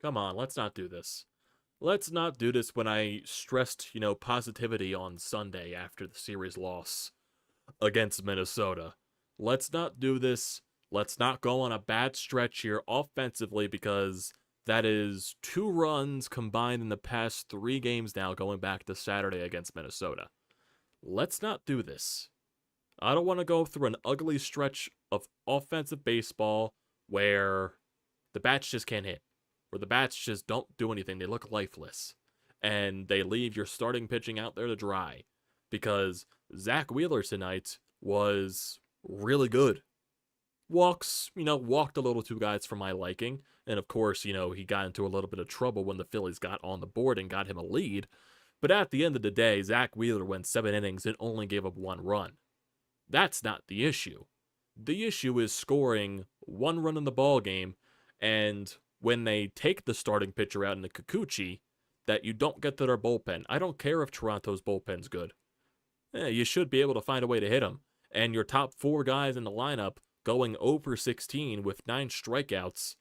Come on, let's not do this. Let's not do this when I stressed, positivity on Sunday after the series loss against Minnesota. Let's not do this. Let's not go on a bad stretch here offensively because that is 2 runs combined in the past 3 games now going back to Saturday against Minnesota. Let's not do this. I don't want to go through an ugly stretch of offensive baseball where the bats just can't hit, where the bats just don't do anything. They look lifeless. And they leave your starting pitching out there to dry. Because Zack Wheeler tonight was really good. Walked a little two guys for my liking. And of course, he got into a little bit of trouble when the Phillies got on the board and got him a lead. But at the end of the day, Zack Wheeler went 7 innings and only gave up 1 run. That's not the issue. The issue is scoring 1 run in the ball game, and when they take the starting pitcher out in the Kikuchi, that you don't get to their bullpen. I don't care if Toronto's bullpen's good. You should be able to find a way to hit them. And your top 4 guys in the lineup going over 16 with 9 strikeouts,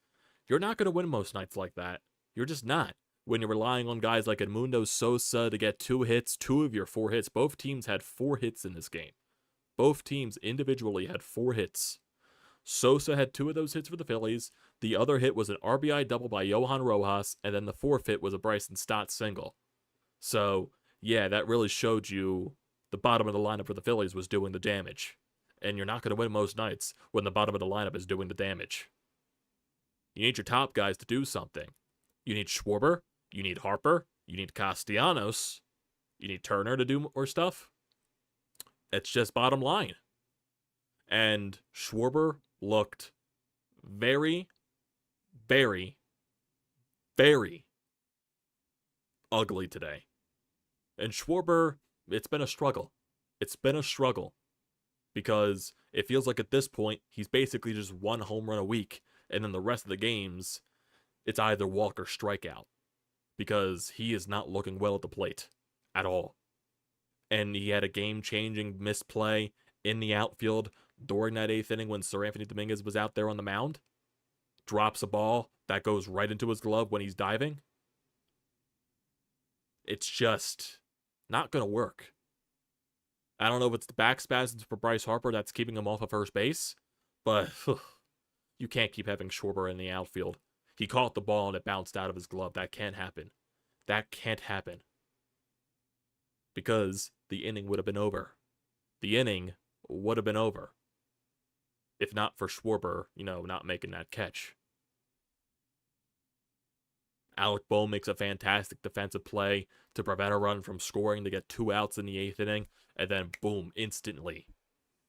you're not going to win most nights like that. You're just not. When you're relying on guys like Edmundo Sosa to get 2 hits, 2 of your 4 hits. Both teams had 4 hits in this game. Both teams individually had 4 hits. Sosa had 2 of those hits for the Phillies. The other hit was an RBI double by Johan Rojas, and then the 4th hit was a Bryce Stott single. So, yeah, that really showed you the bottom of the lineup for the Phillies was doing the damage. And you're not going to win most nights when the bottom of the lineup is doing the damage. You need your top guys to do something. You need Schwarber, you need Harper, you need Castellanos, you need Turner to do more stuff. It's just bottom line. And Schwarber looked very, very, very ugly today. And Schwarber, it's been a struggle. It's been a struggle. Because it feels like at this point, he's basically just 1 home run a week. And then the rest of the games, it's either walk or strikeout. Because he is not looking well at the plate. At all. And he had a game-changing misplay in the outfield during that 8th inning when Seranthony Dominguez was out there on the mound. Drops a ball that goes right into his glove when he's diving. It's just not going to work. I don't know if it's the back spasms for Bryce Harper that's keeping him off of first base, but you can't keep having Schwarber in the outfield. He caught the ball and it bounced out of his glove. That can't happen. That can't happen. Because the inning would have been over. The inning would have been over. If not for Schwarber, not making that catch. Alec Bohm makes a fantastic defensive play to prevent a run from scoring to get 2 outs in the 8th inning, and then boom, instantly.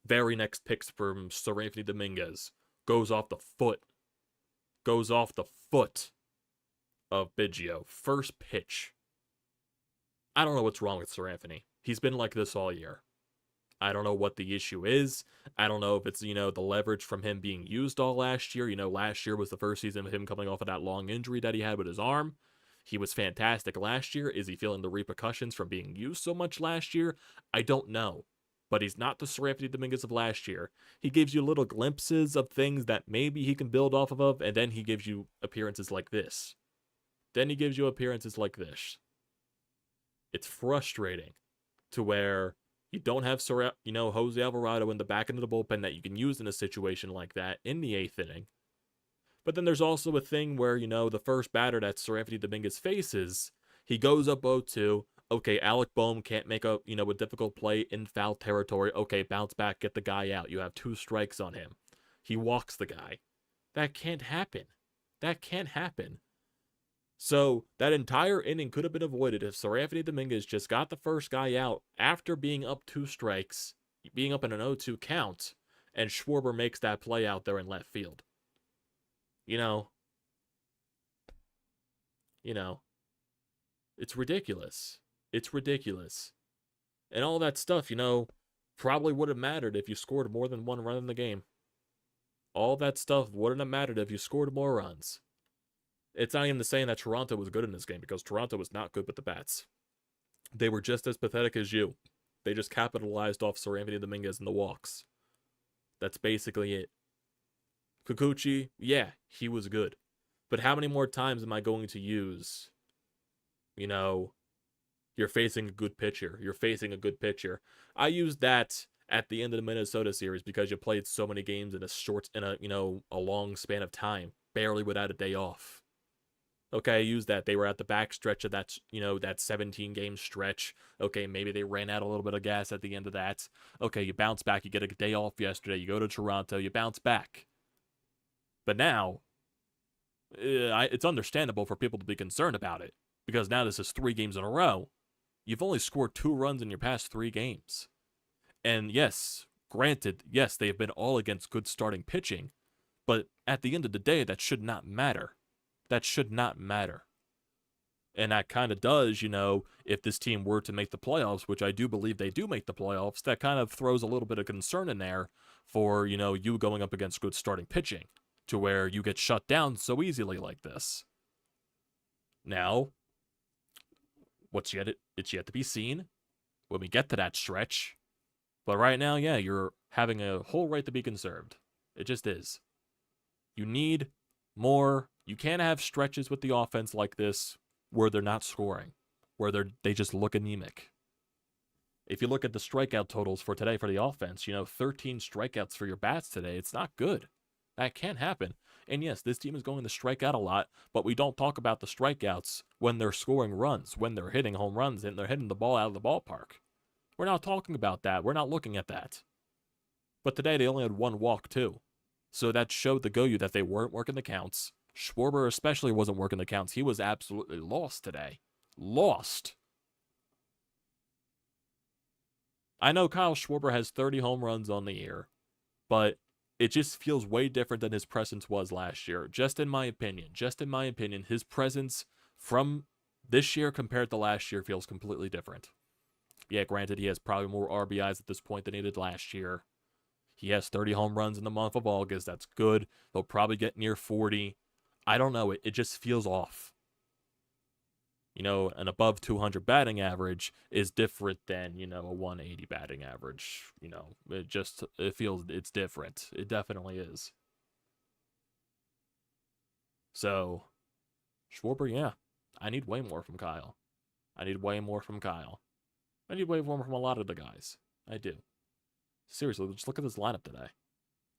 Very next pitch from Seranthony Dominguez goes off the foot. Goes off the foot of Biggio. First pitch. I don't know what's wrong with Seranthony. He's been like this all year. I don't know what the issue is. I don't know if it's, the leverage from him being used all last year. Last year was the first season of him coming off of that long injury that he had with his arm. He was fantastic last year. Is he feeling the repercussions from being used so much last year? I don't know. But he's not the Seranthony Dominguez of last year. He gives you little glimpses of things that maybe he can build off of, and then he gives you appearances like this. It's frustrating to where you don't have Jose Alvarado in the back end of the bullpen that you can use in a situation like that in the 8th inning. But then there's also a thing where, the first batter that Seranthony Dominguez faces, he goes up 0-2. Okay, Alec Bohm can't make a difficult play in foul territory. Okay, bounce back, get the guy out. You have 2 strikes on him. He walks the guy. That can't happen. So that entire inning could have been avoided if Seranthony Dominguez just got the first guy out after being up 2 strikes, being up in an 0-2 count, and Schwarber makes that play out there in left field. It's ridiculous. And all that stuff, probably would have mattered if you scored more than 1 run in the game. All that stuff wouldn't have mattered if you scored more runs. It's not even saying that Toronto was good in this game, because Toronto was not good with the bats. They were just as pathetic as you. They just capitalized off Seranthony Dominguez and the walks. That's basically it. Kikuchi, yeah, he was good. But how many more times am I going to use, you know, you're facing a good pitcher. You're facing a good pitcher. I used that at the end of the Minnesota series because you played so many games in a long span of time, barely without a day off. Okay, I used that. They were at the back stretch of that 17 game stretch. Okay, maybe they ran out a little bit of gas at the end of that. Okay, you bounce back. You get a day off yesterday. You go to Toronto. You bounce back. But now, it's understandable for people to be concerned about it because now this is 3 games in a row. You've only scored 2 runs in your past 3 games. And yes, granted, yes, they have been all against good starting pitching, but at the end of the day, that should not matter. That should not matter. And that kind of does, if this team were to make the playoffs, which I do believe they do make the playoffs, that kind of throws a little bit of concern in there for, you going up against good starting pitching to where you get shut down so easily like this. Now, it's yet to be seen when we get to that stretch. But right now, yeah, you're having a whole right to be conserved. It just is. You need more. You can't have stretches with the offense like this where they're not scoring, where they just look anemic. If you look at the strikeout totals for today for the offense, 13 strikeouts for your bats today, it's not good. That can't happen. And yes, this team is going to strike out a lot, but we don't talk about the strikeouts when they're scoring runs, when they're hitting home runs, and they're hitting the ball out of the ballpark. We're not talking about that. We're not looking at that. But today they only had 1 walk too. So that showed the Goyu that they weren't working the counts. Schwarber especially wasn't working the counts. He was absolutely lost today. Lost. I know Kyle Schwarber has 30 home runs on the year, but it just feels way different than his presence was last year. Just in my opinion, his presence from this year compared to last year feels completely different. Yeah, granted, he has probably more RBIs at this point than he did last year. He has 30 home runs in the month of August. That's good. He'll probably get near 40. I don't know. It just feels off. An above 200 batting average is different than, a 180 batting average. It's different. It definitely is. So, Schwarber, yeah. I need way more from Kyle. I need way more from a lot of the guys. I do. Seriously, just look at this lineup today.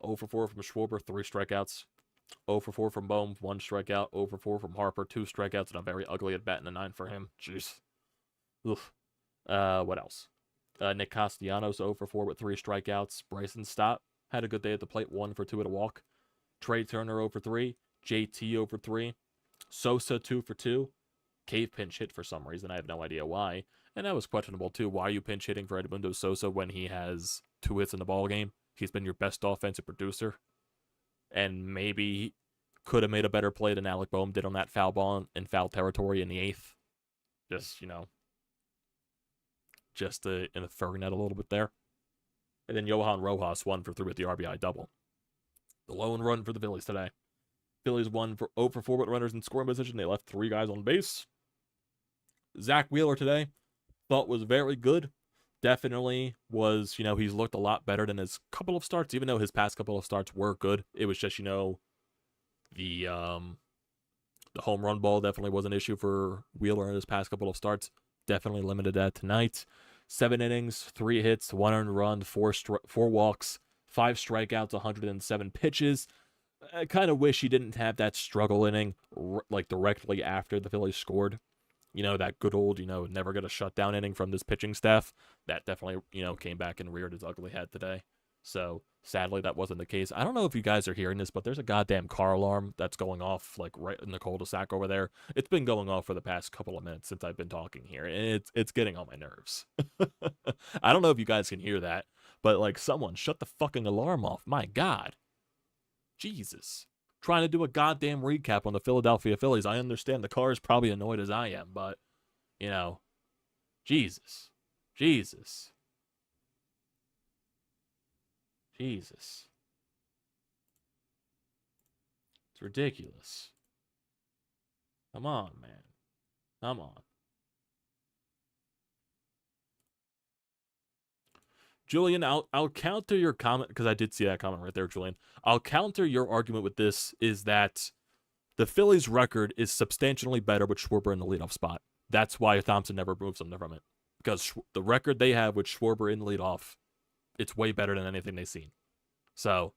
0 for 4 from Schwarber, 3 strikeouts. 0 for 4 from Bohm, 1 strikeout. 0 for 4 from Harper, 2 strikeouts, and a very ugly at bat and a 9 for him. Jeez. Oof. What else? Nick Castellanos, 0 for 4 with 3 strikeouts. Bryson Stott had a good day at the plate, 1 for 2 at a walk. Trey Turner, 0 for 3. JT, 0 for 3. Sosa, 2 for 2. Cave pinch hit for some reason. I have no idea why. And that was questionable, too. Why are you pinch hitting for Edmundo Sosa when he has 2 hits in the ball game? He's been your best offensive producer. And maybe could have made a better play than Alec Boehm did on that foul ball in foul territory in the 8th. Just inferring that a little bit there. And then Johan Rojas 1 for 3 with the RBI double. The lone run for the Phillies today. Phillies 0 for 4 with runners in scoring position. They left 3 guys on base. Zack Wheeler today, thought was very good. Definitely was, he's looked a lot better than his couple of starts, even though his past couple of starts were good. It was just, the home run ball definitely was an issue for Wheeler in his past couple of starts. Definitely limited that tonight. 7 innings, 3 hits, 1 earned run, 4 walks, 5 strikeouts, 107 pitches. I kind of wish he didn't have that struggle inning directly after the Phillies scored. That good old, never get a shutdown inning from this pitching staff. That definitely, came back and reared its ugly head today. So, sadly, that wasn't the case. I don't know if you guys are hearing this, but there's a goddamn car alarm that's going off, right in the cul-de-sac over there. It's been going off for the past couple of minutes since I've been talking here, and it's getting on my nerves. I don't know if you guys can hear that, but, someone shut the fucking alarm off. My God. Jesus. Trying to do a goddamn recap on the Philadelphia Phillies. I understand the car is probably annoyed as I am, but, Jesus. It's ridiculous. Come on, man. Come on. Julian, I'll counter your comment, because I did see that comment right there, Julian. I'll counter your argument with this, is that The Phillies' record is substantially better with Schwarber in the leadoff spot. That's why Thompson never moves them from it. Because the record they have with Schwarber in leadoff, it's way better than anything they've seen. So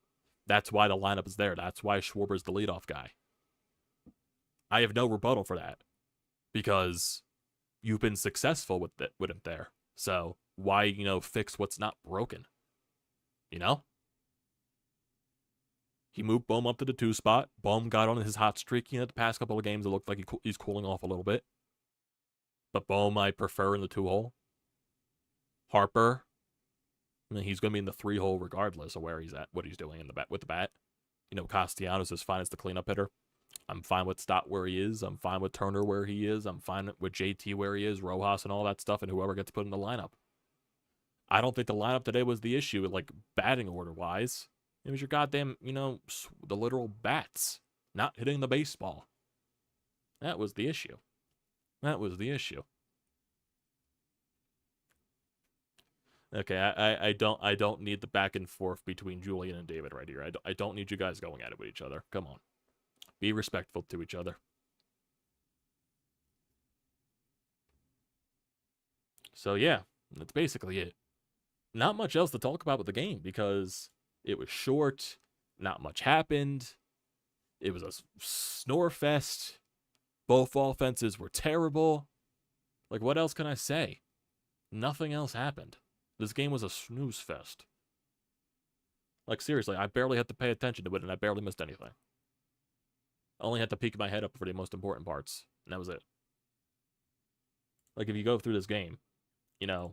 that's why the lineup is there. That's why Schwarber's the leadoff guy. I have no rebuttal for that. Because you've been successful with him there. So why, fix what's not broken? He moved Bohm up to the 2 spot. Bohm got on his hot streak. The past couple of games, it looked like he's cooling off a little bit. But Bohm, I prefer in the 2-hole. Harper, he's going to be in the 3-hole regardless of where he's at, what he's doing with the bat. Castellanos is fine as the cleanup hitter. I'm fine with Stott where he is. I'm fine with Turner where he is. I'm fine with JT where he is, Rojas and all that stuff, and whoever gets put in the lineup. I don't think the lineup today was the issue, batting order-wise. It was your goddamn, the literal bats not hitting the baseball. That was the issue. Okay, I don't need the back and forth between Julian and David right here. I don't need you guys going at it with each other. Come on. Be respectful to each other. So yeah, that's basically it. Not much else to talk about with the game because it was short. Not much happened. It was a snore fest. Both offenses were terrible. What else can I say? Nothing else happened. This game was a snooze fest. Seriously, I barely had to pay attention to it, and I barely missed anything. I only had to peek my head up for the most important parts, and that was it. If you go through this game, 1,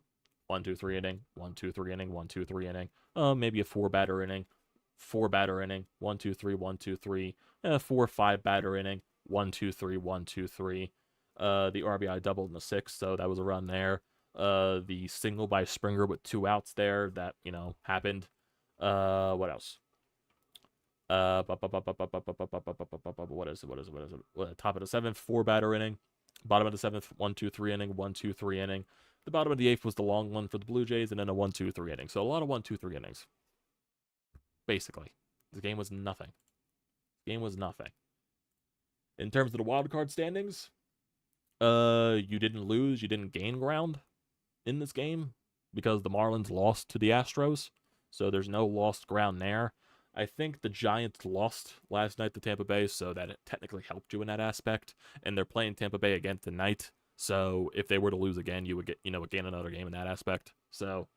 2, 3 inning, 1, 2, 3 inning, 1, 2, 3 inning, maybe a 4-batter inning, 4-batter inning, 1, 2, 3, 1, 2, 3, 4, 5-batter inning, 1, 2, 3, 1, 2, 3. The RBI doubled in the 6th, so that was a run there. The single by Springer with 2 outs there that, happened. What else? What is it? Top of the 7th, 4-batter inning. Bottom of the 7th, 1, 2, 3 inning, 1, 2, 3 inning. The bottom of the 8th was the long one for the Blue Jays, and then a 1, 2, 3 inning. So a lot of 1, 2, 3 innings. Basically. The game was nothing. In terms of the wild card standings, you didn't lose, you didn't gain ground in this game because the Marlins lost to the Astros. So there's no lost ground there. I think the Giants lost last night to Tampa Bay, so that it technically helped you in that aspect. And they're playing Tampa Bay again tonight. So if they were to lose again, you would get, gain another game in that aspect. So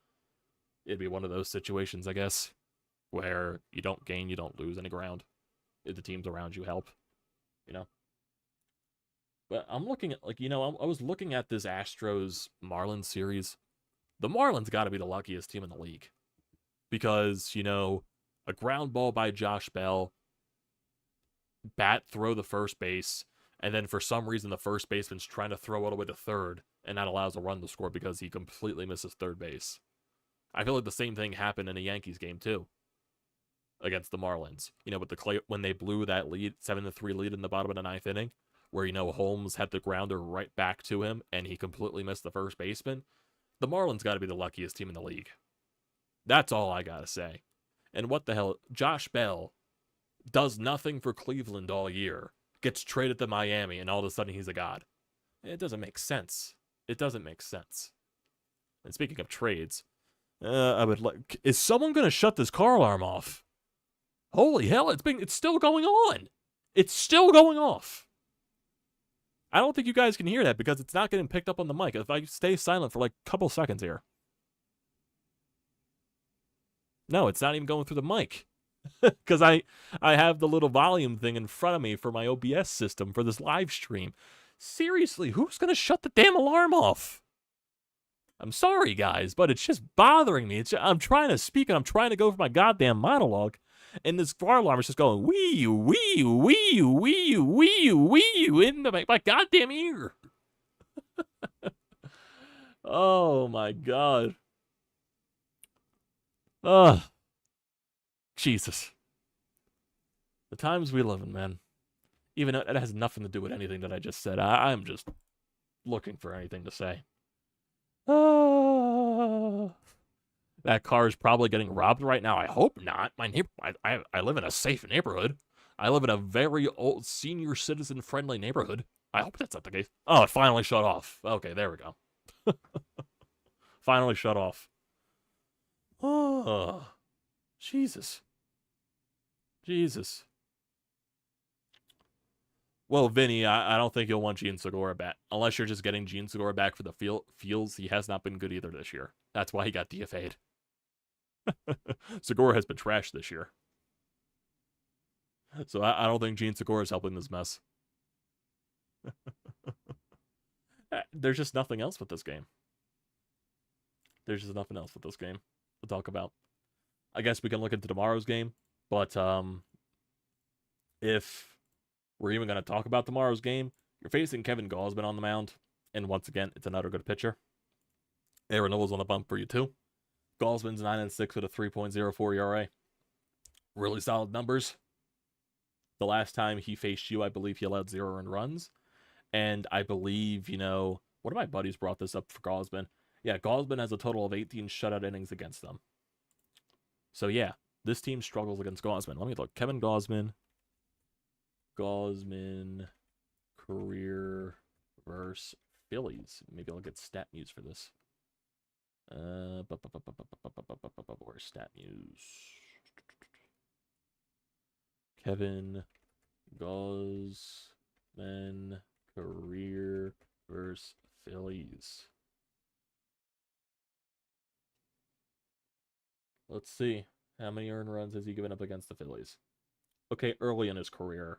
it'd be one of those situations, I guess, where you don't gain, you don't lose any ground. If the teams around you help, But I'm looking at, I was looking at this Astros-Marlins series. The Marlins got to be the luckiest team in the league. Because, a ground ball by Josh Bell, bat throw the first base, and then for some reason the first baseman's trying to throw all the way to third, and that allows a run to score because he completely misses third base. I feel like the same thing happened in the Yankees game too, against the Marlins. With when they blew that lead, 7-3 lead in the bottom of the 9th inning, where Holmes had the grounder right back to him, and he completely missed the first baseman. The Marlins got to be the luckiest team in the league. That's all I gotta say. And what the hell, Josh Bell does nothing for Cleveland all year, gets traded to Miami, and all of a sudden he's a god. It doesn't make sense. And speaking of trades, is someone going to shut this car alarm off? Holy hell, it's still going on. It's still going off. I don't think you guys can hear that because it's not getting picked up on the mic. If I stay silent for a couple seconds here. No, it's not even going through the mic. Because I have the little volume thing in front of me for my OBS system for this live stream. Seriously, who's going to shut the damn alarm off? I'm sorry, guys, but it's just bothering me. I'm trying to speak and I'm trying to go for my goddamn monologue. And this car alarm is just going, wee, wee, wee, wee, wee, wee, in my goddamn ear. Oh, my God. Ugh. Jesus. The times we live in, man. Even though it has nothing to do with anything that I just said. I'm just looking for anything to say. That car is probably getting robbed right now. I hope not. My neighbor, I live in a safe neighborhood. I live in a very old senior citizen friendly neighborhood. I hope that's not the case. Oh, it finally shut off. Okay, there we go. Finally shut off. Oh, Jesus. Jesus. Well, Vinny, I don't think you'll want Gene Segura back. Unless you're just getting Gene Segura back for the feels. He has not been good either this year. That's why he got DFA'd. Segura has been trashed this year. So I don't think Gene Segura is helping this mess. There's just nothing else with this game. There's just nothing else with this game to talk about. I guess we can look into tomorrow's game, but if we're even going to talk about tomorrow's game, you're facing Kevin Gausman on the mound, and once again, it's another good pitcher. Aaron Nola's on the bump for you too. Gausman's 9-6 with a 3.04 ERA. Really solid numbers. The last time he faced you, I believe he allowed 0 earned runs. And I believe, one of my buddies brought this up for Gausman. Yeah, Gausman has a total of 18 shutout innings against them. So yeah, this team struggles against Gausman. Let me look. Kevin Gausman career versus Phillies. Maybe I'll get stat news for this. Where's stat news? Kevin Gausman career versus Phillies. Let's see. How many earned runs has he given up against the Phillies? Okay, early in his career.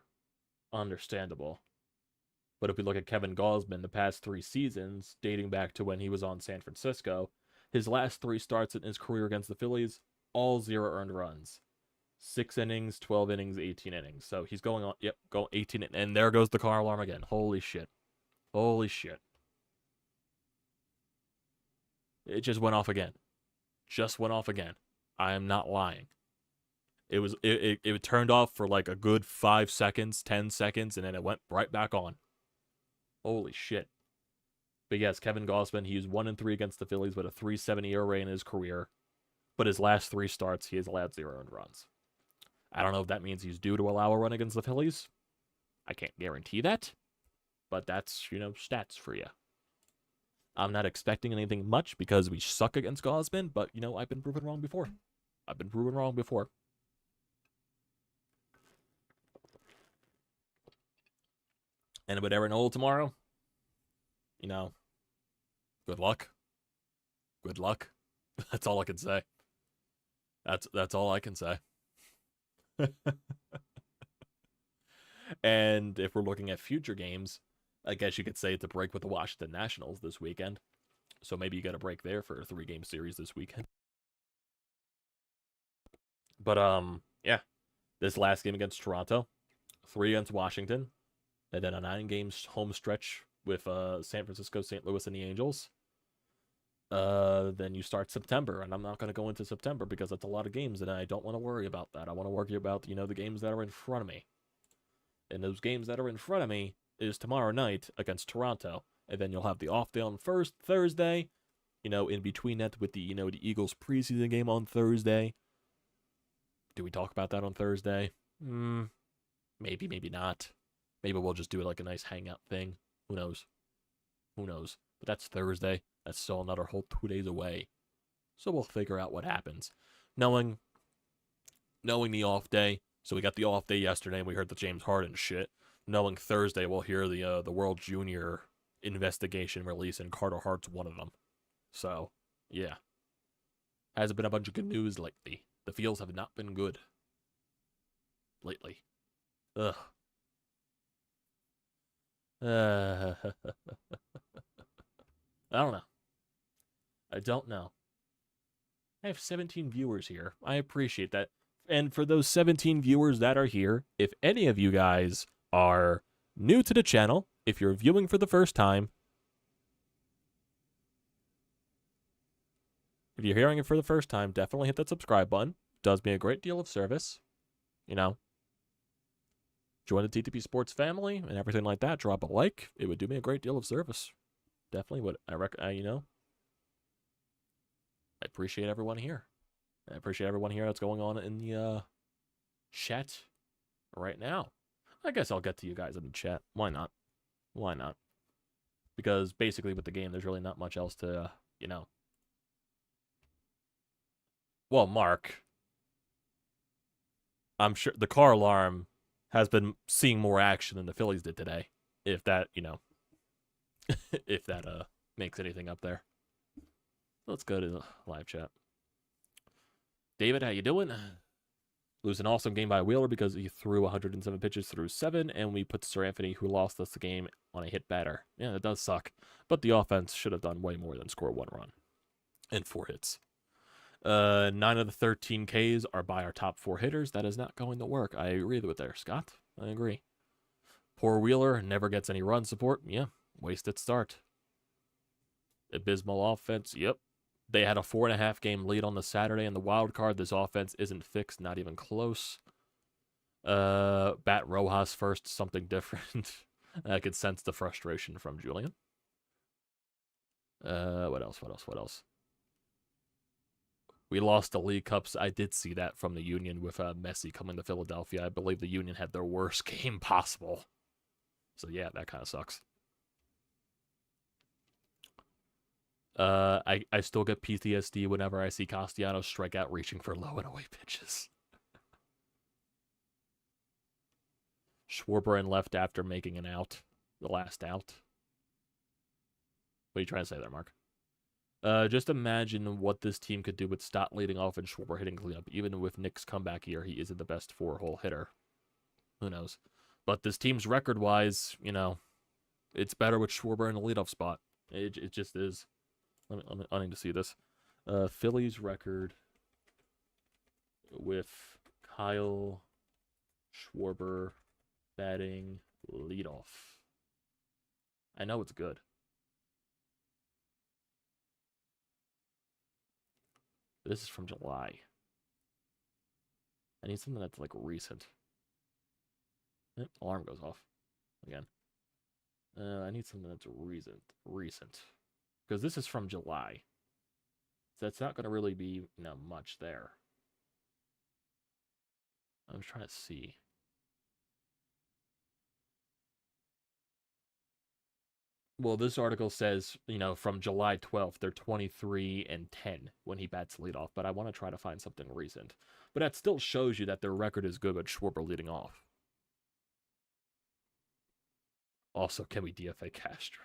Understandable. But if we look at Kevin Gausman, the past 3 seasons, dating back to when he was on San Francisco, his last 3 starts in his career against the Phillies, all 0 earned runs. 6 innings, 12 innings, 18 innings. So he's going on, go 18, and there goes the car alarm again. Holy shit. Holy shit. It just went off again. Just went off again. I am not lying. It turned off for like a good 5 seconds, 10 seconds, and then it went right back on. Holy shit. But yes, Kevin Gausman, he's 1-3 against the Phillies with a 3.70 ERA in his career. But his last 3 starts, he has allowed 0 earned runs. I don't know if that means he's due to allow a run against the Phillies. I can't guarantee that. But that's, stats for you. I'm not expecting anything much because we suck against Gausman, but, I've been proven wrong before. And with Aaron Nola tomorrow, good luck. Good luck. That's all I can say. That's all I can say. And if we're looking at future games, I guess you could say it's a break with the Washington Nationals this weekend. So maybe you got a break there for a 3-game series this weekend. But yeah, this last game against Toronto, 3 against Washington, and then a 9-game home stretch with San Francisco, St. Louis, and the Angels. Then you start September, and I'm not going to go into September because that's a lot of games, and I don't want to worry about that. I want to worry about, the games that are in front of me. And those games that are in front of me is tomorrow night against Toronto, and then you'll have the off day on Thursday, in between that with the, the Eagles preseason game on Thursday. Do we talk about that on Thursday? Maybe, maybe not. Maybe we'll just do it like a nice hangout thing. Who knows? But that's Thursday. That's still another whole 2 days away. So we'll figure out what happens. Knowing the off day. So we got the off day yesterday, and we heard the James Harden shit. Knowing Thursday, we'll hear the World Junior investigation release, and Carter Hart's one of them. So, yeah. Hasn't been a bunch of good news lately. The fields have not been good lately. Ugh. I don't know. I have 17 viewers here. I appreciate that. And for those 17 viewers that are here, if any of you guys are new to the channel, if you're viewing for the first time, if you're hearing it for the first time, definitely hit that subscribe button. It does me a great deal of service. Join the TTP Sports family and everything like that. Drop a like. It would do me a great deal of service. Definitely would. I appreciate everyone here. I appreciate everyone here that's going on in the chat right now. I guess I'll get to you guys in the chat. Why not? Why not? Because basically with the game, there's really not much else to, you know. Well, Mark, I'm sure the car alarm has been seeing more action than the Phillies did today. If that, you know, if that makes anything up there. Let's go to the live chat. David, how you doing? Lose an awesome game by Wheeler because he threw 107 pitches through 7, and we put Seranthony, who lost us the game, on a hit batter. Yeah, it does suck. But the offense should have done way more than score 1 run and 4 hits. 9 of the 13 Ks are by our top 4 hitters. That is not going to work. I agree with there, Scott. I agree. Poor Wheeler never gets any run support. Yeah, wasted start. Abysmal offense. Yep. They had a 4.5 game lead on the Saturday in the wild card. This offense isn't fixed, not even close. Bat Rojas first, something different. I could sense the frustration from Julian. What else? We lost the League Cups. I did see that from the Union with Messi coming to Philadelphia. I believe the Union had their worst game possible. So yeah, that kind of sucks. I still get PTSD whenever I see Castellanos strike out reaching for low and away pitches. Schwarber in left after making an out. The last out. What are you trying to say there, Mark? Just imagine what this team could do with Stott leading off and Schwarber hitting cleanup. Even with Nick's comeback here, he isn't the best 4-hole hitter. Who knows? But this team's record-wise, you know, it's better with Schwarber in the leadoff spot. It just is. I need to see this. Phillies record with Kyle Schwarber batting leadoff. I know it's good. This is from July. I need something that's like recent. Alarm goes off again. I need something that's recent. Because this is from July. So it's not going to really be, you know, much there. I'm trying to see. Well, this article says, you know, from July 12th, they're 23-10 when he bats leadoff. But I want to try to find something recent. But that still shows you that their record is good with Schwarber leading off. Also, can we DFA Castro?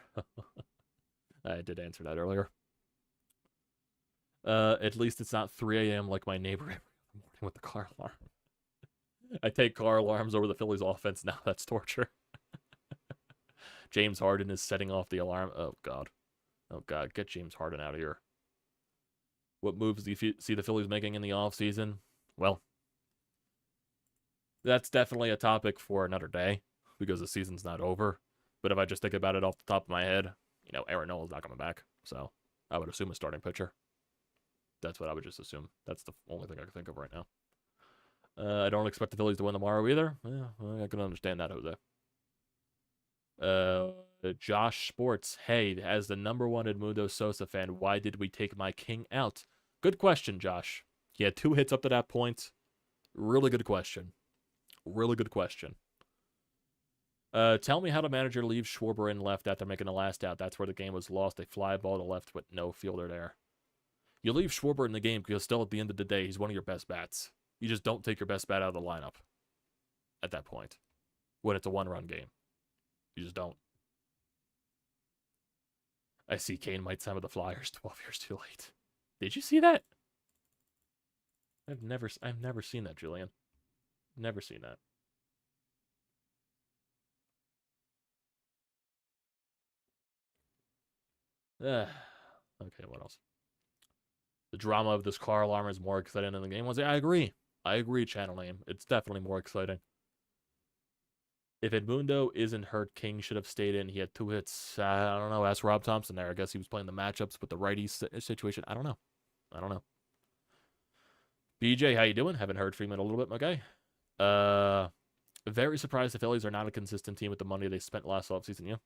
I did answer that earlier. At least it's not 3 a.m. like my neighbor every morning with the car alarm. I take car alarms over the Phillies offense now. That's torture. James Harden is setting off the alarm. Oh, God. Oh, God. Get James Harden out of here. What moves do you see the Phillies making in the offseason? Well, that's definitely a topic for another day because the season's not over. But if I just think about it off the top of my head, you know, Aaron Nola's not coming back. So I would assume a starting pitcher. That's what I would just assume. That's the only thing I can think of right now. I don't expect the Phillies to win tomorrow either. Yeah, I can understand that, Jose. Josh Sports. Hey, as the #1 Edmundo Sosa fan, why did we take my king out? Good question, Josh. He had 2 hits up to that point. Really good question. Really good question. Tell me how the manager leaves Schwarber in left after making the last out. That's where the game was lost. A fly ball to left with no fielder there. You leave Schwarber in the game because still at the end of the day, he's one of your best bats. You just don't take your best bat out of the lineup at that point when it's a 1-run game. You just don't. I see Kane might sign with the Flyers 12 years too late. Did you see that? I've never seen that, Julian. Never seen that. Okay, what else? The drama of this car alarm is more exciting than the game was. I agree. I agree, channel name. It's definitely more exciting. If Edmundo isn't hurt, King should have stayed in. He had 2 hits. I don't know. Ask Rob Thompson there. I guess he was playing the matchups with the righty situation. I don't know. BJ, how you doing? Haven't heard from you in a little bit, my guy. Very surprised the Phillies are not a consistent team with the money they spent last offseason. Yeah.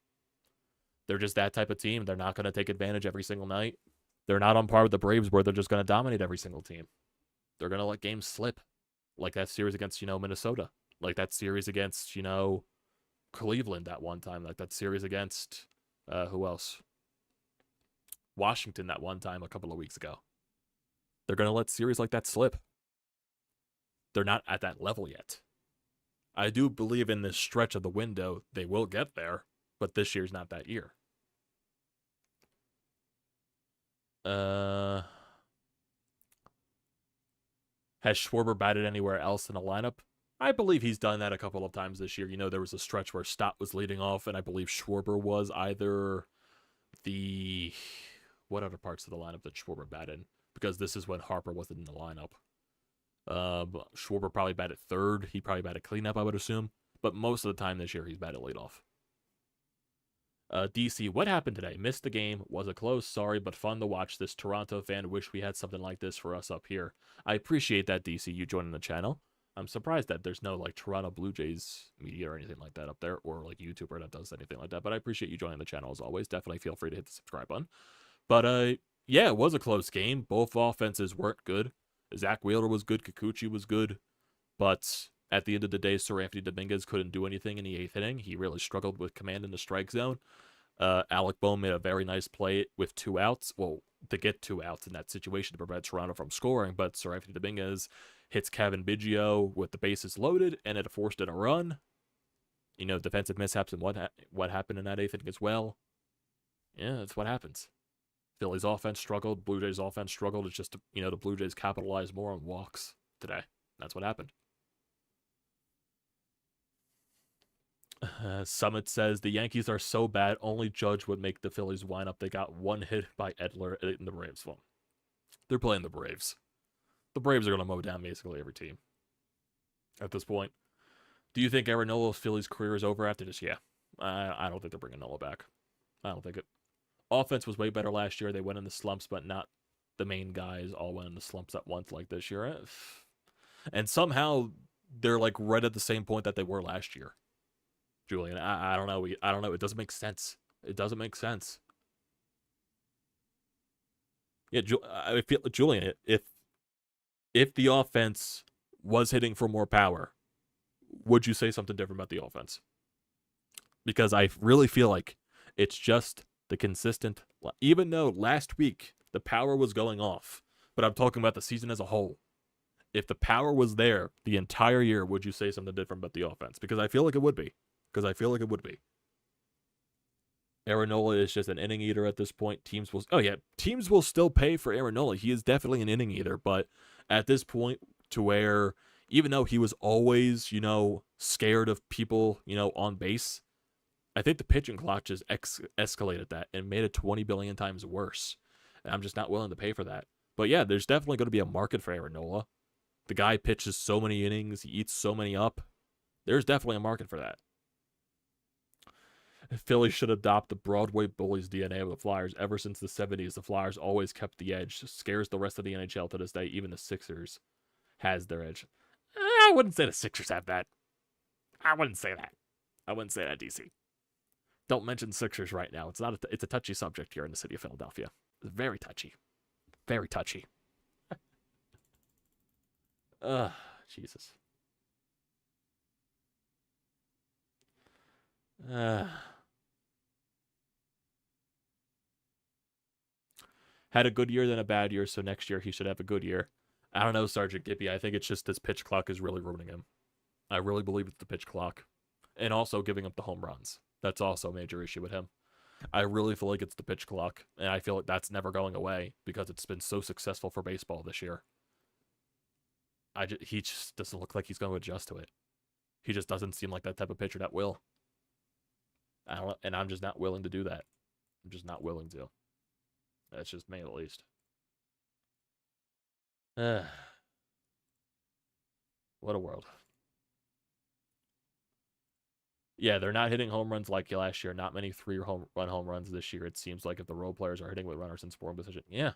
They're just that type of team. They're not going to take advantage every single night. They're not on par with the Braves where they're just going to dominate every single team. They're going to let games slip. Like that series against, Minnesota. Like that series against, Cleveland that one time. Like that series against, who else? Washington that one time a couple of weeks ago. They're going to let series like that slip. They're not at that level yet. I do believe in this stretch of the window, they will get there, but this year's not that year. Has Schwarber batted anywhere else in the lineup? I believe he's done that a couple of times this year. There was a stretch where Stott was leading off, and I believe Schwarber was either the... What other parts of the lineup that Schwarber batted? Because this is when Harper wasn't in the lineup. Schwarber probably batted third. He probably batted cleanup, I would assume. But most of the time this year, he's batted leadoff. DC, what happened today? Missed the game. Was it close? Sorry, but fun to watch. This Toronto fan. Wish we had something like this for us up here. I appreciate that, DC, you joining the channel. I'm surprised that there's no, Toronto Blue Jays media or anything like that up there, or, YouTuber that does anything like that. But I appreciate you joining the channel, as always. Definitely feel free to hit the subscribe button. But, yeah, it was a close game. Both offenses weren't good. Zack Wheeler was good. Kikuchi was good. But at the end of the day, Seranthony Dominguez couldn't do anything in the 8th inning. He really struggled with command in the strike zone. Alec Bohm made a very nice play with 2 outs. Well, to get 2 outs in that situation to prevent Toronto from scoring. But Seranthony Dominguez hits Kevin Biggio with the bases loaded, and it forced in a run. Defensive mishaps and what happened in that 8th inning as well. Yeah, that's what happens. Phillies offense struggled. Blue Jays offense struggled. It's just, the Blue Jays capitalized more on walks today. That's what happened. Summit says, the Yankees are so bad, only Judge would make the Phillies wind up. They got 1 hit by Edler in the Braves. Well, they're playing the Braves. The Braves are going to mow down basically every team at this point. Do you think Aaron Nola's Phillies career is over after this? Yeah. I don't think they're bringing Nola back. I don't think it. Offense was way better last year. They went in the slumps, but not the main guys all went in the slumps at once like this year. And somehow they're right at the same point that they were last year. Julian, I don't know. I don't know. It doesn't make sense. It doesn't make sense. Yeah, I feel, Julian, if the offense was hitting for more power, would you say something different about the offense? Because I really feel like it's just the consistent, even though last week the power was going off, but I'm talking about the season as a whole. If the power was there the entire year, would you say something different about the offense? Because I feel like it would be. Aaron Nola is just an inning eater at this point. Teams will still pay for Aaron Nola. He is definitely an inning eater, but at this point, to where even though he was always, scared of people, on base, I think the pitching clock just escalated that and made it 20 billion times worse. And I'm just not willing to pay for that. But yeah, there's definitely going to be a market for Aaron Nola. The guy pitches so many innings. He eats so many up. There's definitely a market for that. Philly should adopt the Broadway Bullies DNA of the Flyers. Ever since the 70s, the Flyers always kept the edge. Scares the rest of the NHL to this day. Even the Sixers has their edge. I wouldn't say the Sixers have that. I wouldn't say that, DC. Don't mention Sixers right now. It's a touchy subject here in the city of Philadelphia. It's very touchy. Very touchy. Jesus. Had a good year, then a bad year, so next year he should have a good year. I don't know, Sergeant Gippy. I think it's just this pitch clock is really ruining him. I really believe it's the pitch clock. And also giving up the home runs. That's also a major issue with him. I really feel like it's the pitch clock, and I feel like that's never going away because it's been so successful for baseball this year. He just doesn't look like he's going to adjust to it. He just doesn't seem like that type of pitcher that will. And I'm just not willing to do that. I'm just not willing to. That's just me, at least. What a world. Yeah, they're not hitting home runs like last year. Not many 3-run home runs this year. It seems like if the role players are hitting with runners in scoring position. Yeah.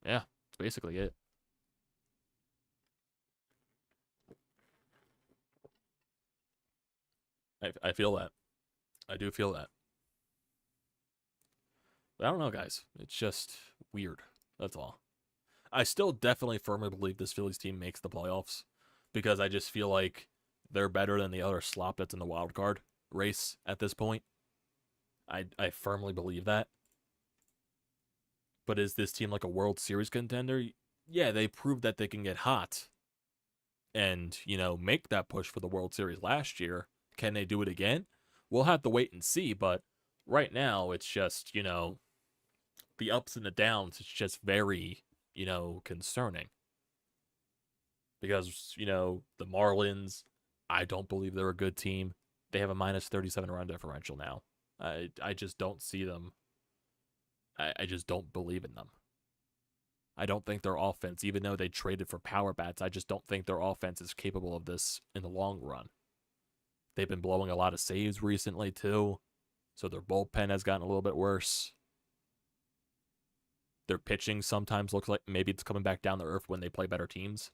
Yeah, that's basically it. I feel that. I do feel that. But I don't know, guys. It's just weird. That's all. I still definitely firmly believe this Phillies team makes the playoffs because I just feel like they're better than the other slop that's in the wild card race at this point. I firmly believe that. But is this team like a World Series contender? Yeah, they proved that they can get hot and, make that push for the World Series last year. Can they do it again? We'll have to wait and see, but right now it's just, the ups and the downs. It's just very, concerning. Because, the Marlins, I don't believe they're a good team. They have a minus 37 run differential now. I just don't see them. I just don't believe in them. I don't think their offense, even though they traded for power bats, I just don't think their offense is capable of this in the long run. They've been blowing a lot of saves recently, too. So their bullpen has gotten a little bit worse. Their pitching sometimes looks like maybe it's coming back down to earth when they play better teams.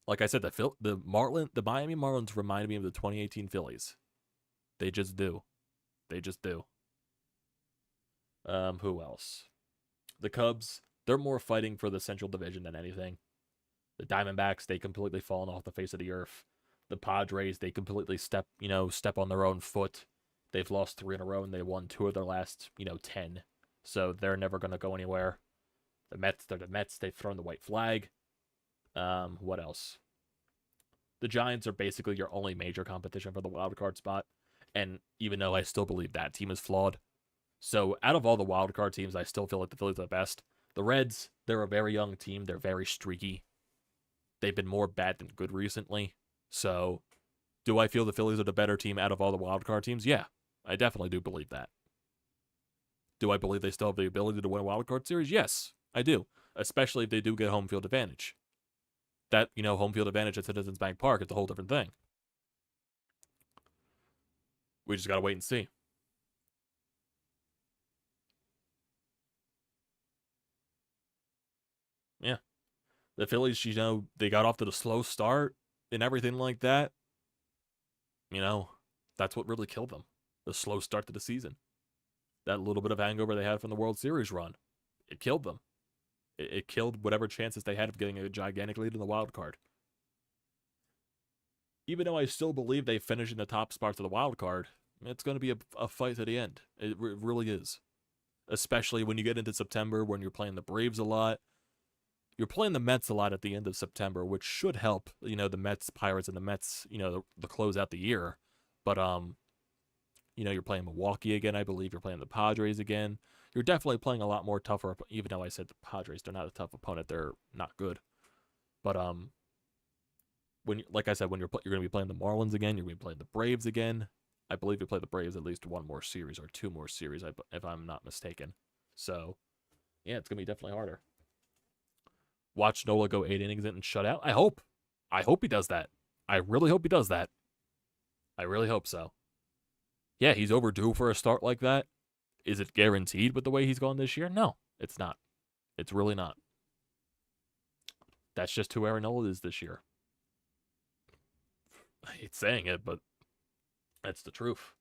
Like I said, the Miami Marlins remind me of the 2018 Phillies. They just do. They just do. Who else? The Cubs, they're more fighting for the Central Division than anything. The Diamondbacks, they completely fallen off the face of the earth. The Padres, they completely step on their own foot. They've lost 3 in a row, and they won 2 of their last, 10. So they're never going to go anywhere. The Mets, they're the Mets. They've thrown the white flag. What else? The Giants are basically your only major competition for the wild card spot. And even though I still believe that team is flawed. So out of all the wild card teams, I still feel like the Phillies are the best. The Reds, they're a very young team. They're very streaky. They've been more bad than good recently. So do I feel the Phillies are the better team out of all the wild card teams? Yeah, I definitely do believe that. Do I believe they still have the ability to win a wild card series? Yes, I do. Especially if they do get home field advantage. That, home field advantage at Citizens Bank Park is a whole different thing. We just got to wait and see. Yeah. The Phillies, they got off to the slow start and everything like that. That's what really killed them. The slow start to the season. That little bit of hangover they had from the World Series run. It killed them. It killed whatever chances they had of getting a gigantic lead in the wild card. Even though I still believe they finish in the top spots of the wild card, it's going to be a fight to the end. It really is. Especially when you get into September, when you're playing the Braves a lot. You're playing the Mets a lot at the end of September, which should help, the Mets, Pirates, and the Mets, the close out the year. But, you're playing Milwaukee again, I believe. You're playing the Padres again. You're definitely playing a lot more tougher, even though I said the Padres, they're not a tough opponent. They're not good. But, like I said, when you're going to be playing the Marlins again, you're going to be playing the Braves again. I believe you play the Braves at least 1 more series or 2 more series, if I'm not mistaken. So, yeah, it's going to be definitely harder. Watch Nola go 8 innings and shut out. I hope he does that. I really hope he does that. I really hope so. Yeah, he's overdue for a start like that. Is it guaranteed with the way he's gone this year? No, it's not. It's really not. That's just who Aaron Nola is this year. I hate saying it, but that's the truth.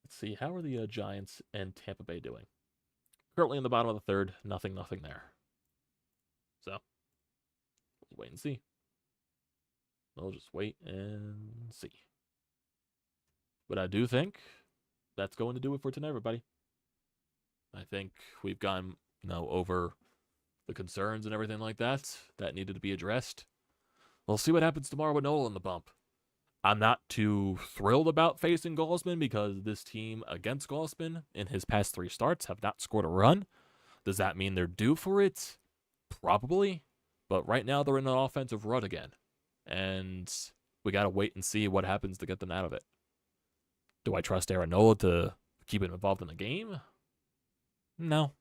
Let's see. How are the Giants and Tampa Bay doing? Currently in the bottom of the 3rd. Nothing there. So, we'll wait and see. We'll just wait and see. But I do think that's going to do it for tonight, everybody. I think we've gone, over the concerns and everything like that needed to be addressed. We'll see what happens tomorrow with Nola in the bump. I'm not too thrilled about facing Gausman because this team against Gausman in his past 3 starts have not scored a run. Does that mean they're due for it? Probably. But right now they're in an offensive rut again. And we got to wait and see what happens to get them out of it. Do I trust Aaron Nola to keep him involved in the game? No.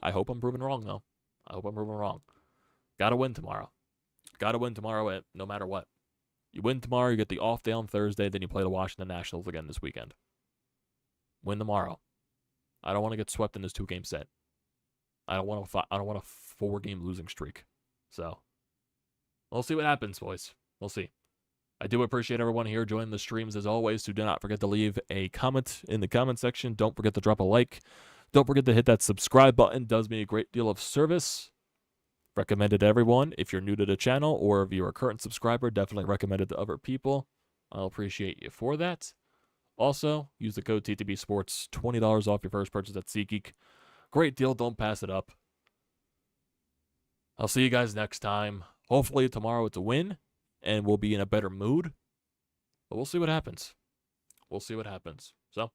I hope I'm proven wrong, though. I hope I'm proven wrong. Got to win tomorrow. Got to win tomorrow no matter what. You win tomorrow, you get the off day on Thursday, then you play the Washington Nationals again this weekend. Win tomorrow. I don't want to get swept in this 2-game set. I don't want a 4-game losing streak. So, we'll see what happens, boys. We'll see. I do appreciate everyone here joining the streams as always. So do not forget to leave a comment in the comment section. Don't forget to drop a like. Don't forget to hit that subscribe button. It does me a great deal of service. Recommend it to everyone. If you're new to the channel or if you're a current subscriber, definitely recommend it to other people. I'll appreciate you for that. Also, use the code TTPSPORTS, $20 off your first purchase at SeatGeek. Great deal. Don't pass it up. I'll see you guys next time. Hopefully tomorrow it's a win and we'll be in a better mood. But we'll see what happens. We'll see what happens. So,